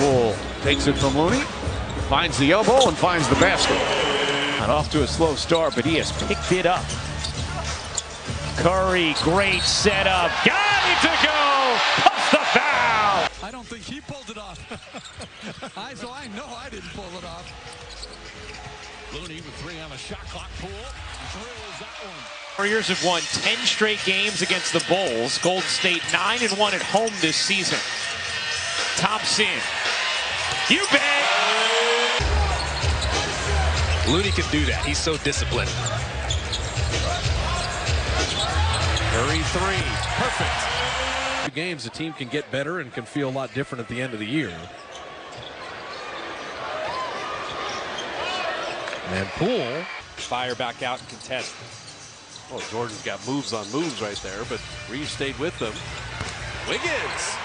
Poole takes it from Looney, finds the elbow and finds the basket. Not off to a slow start, but he has picked it up. Curry, great setup. Got it to go. Puts the foul. I don't think he pulled it off. So I know I didn't pull it off. Looney with 3 on the shot clock. Poole drills that one. Warriors have won 10 straight games against the Bulls. Golden State 9-1 at home this season. Thompson. You bet. Looney can do that. He's so disciplined. Curry 3. Perfect. Games, the team can get better and can feel a lot different at the end of the year. And Poole. Fire back out and contest. Oh, Jordan's got moves on moves right there, but Reeves stayed with them. Wiggins